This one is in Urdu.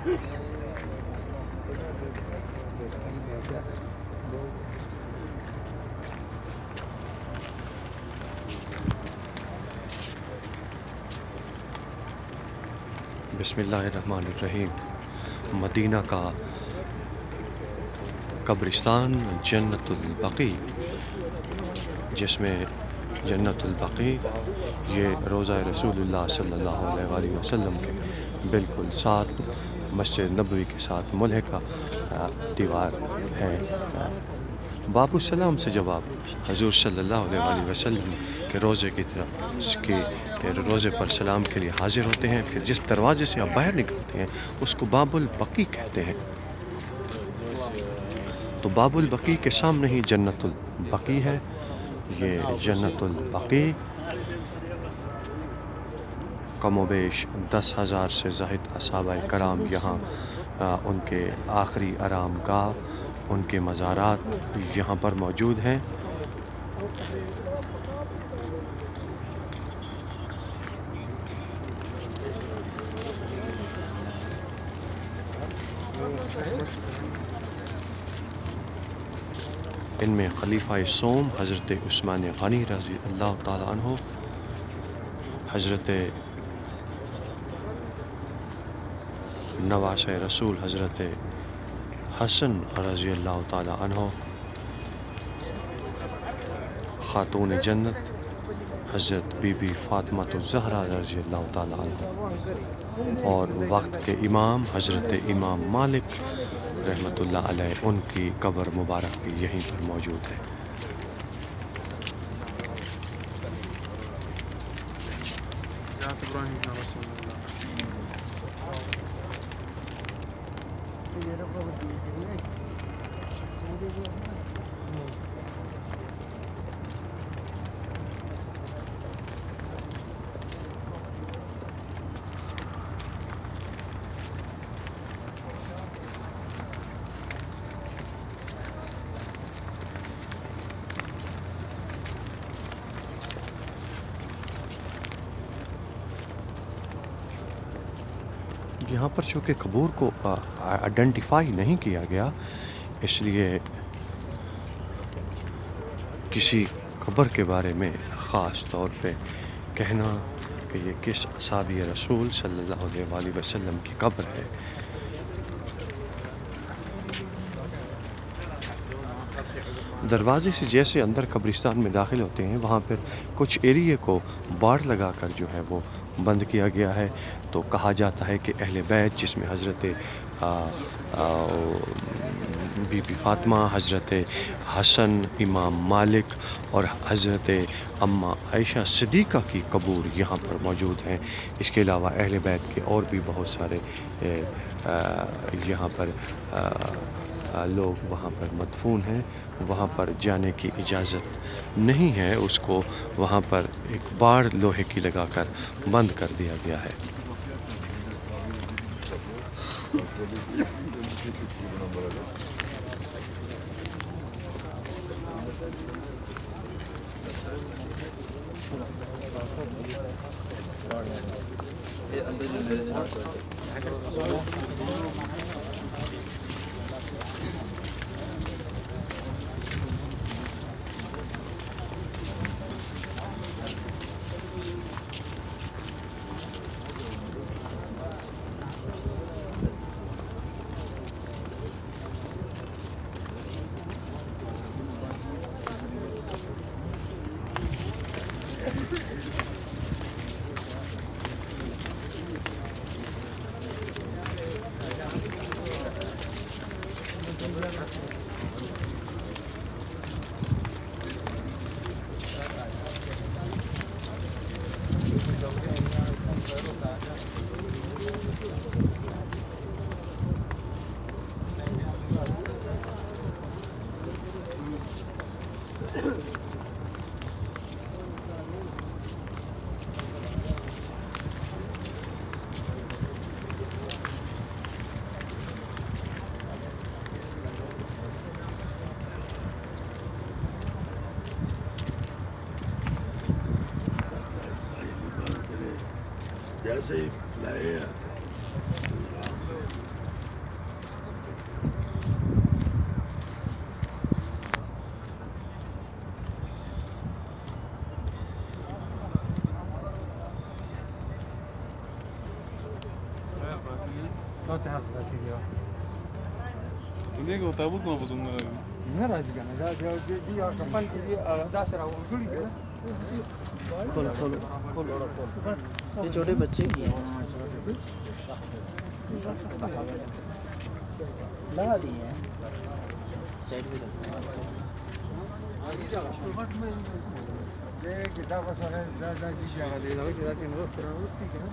بسم اللہ الرحمن الرحیم۔ مدینہ کا قبرستان جنت البقیع، جس میں جنت البقیع یہ روضہ رسول اللہ صلی اللہ علیہ وآلہ وسلم کے بالکل ساتھ مسجد نبوی کے ساتھ ملحقہ دیوار ہے۔ باب السلام سے جب آپ حضور صلی اللہ علیہ وآلہ وسلم کے روضے کی طرف کے روضے پر سلام کے لیے حاضر ہوتے ہیں، پھر جس دروازے سے آپ باہر نکلتے ہیں اس کو باب البقیع کہتے ہیں۔ تو باب البقیع کے سامنے ہی جنت البقیع ہے۔ یہ جنت البقیع کم و بیش 10,000 سے زائد صحابہ کرام یہاں ان کے آخری آرام گاہ، ان کے مزارات یہاں پر موجود ہیں۔ ان میں خلیفہ سوم حضرت عثمان غنی رضی اللہ تعالیٰ عنہ، حضرت نواسہ رسول حضرت حسن رضی اللہ تعالیٰ عنہ، خاتون جنت حضرت بی بی فاطمہ الزہرا رضی اللہ تعالیٰ عنہ، اور وقت کے امام حضرت امام مالک رحمۃ اللہ علیہ، ان کی قبر مبارک بھی یہیں پر موجود ہے۔ یہاں پر چونکہ قبور کو آئیڈینٹیفائی نہیں کیا گیا، اس لیے کسی قبر کے بارے میں خاص طور پہ کہنا کہ یہ کس اصحابی رسول صلی اللہ علیہ وآلہ وسلم کی قبر ہے۔ دروازے سے جیسے اندر قبرستان میں داخل ہوتے ہیں، وہاں پر کچھ ایریے کو باڑ لگا کر جو ہے وہ بند کیا گیا ہے۔ تو کہا جاتا ہے کہ اہل بیت، جس میں حضرت بی بی فاطمہ، حضرت حسن، امام مالک اور حضرت اماں عائشہ صدیقہ کی قبور یہاں پر موجود ہیں۔ اس کے علاوہ اہل بیت کے اور بھی بہت سارے یہاں پر لوگ وہاں پر مدفون ہیں۔ وہاں پر جانے کی اجازت نہیں ہے، اس کو وہاں پر ایک باڑ لوہے کی لگا کر بند کر دیا گیا ہے۔ جیسے ہی لائے دیکھو تابوت کو پسند نہ لگے نه راځي کنه دا دی کفن کې دی دا سره وګړي دي کھولو کھولو کھولو یہ چھوٹے بچے کی ہیں لگا دیے ہیں سائڈ میں یہ کتاب کا سارا دا جی جگہ دے دا کہ راتی نو کرا وہ ٹھیک ہے نا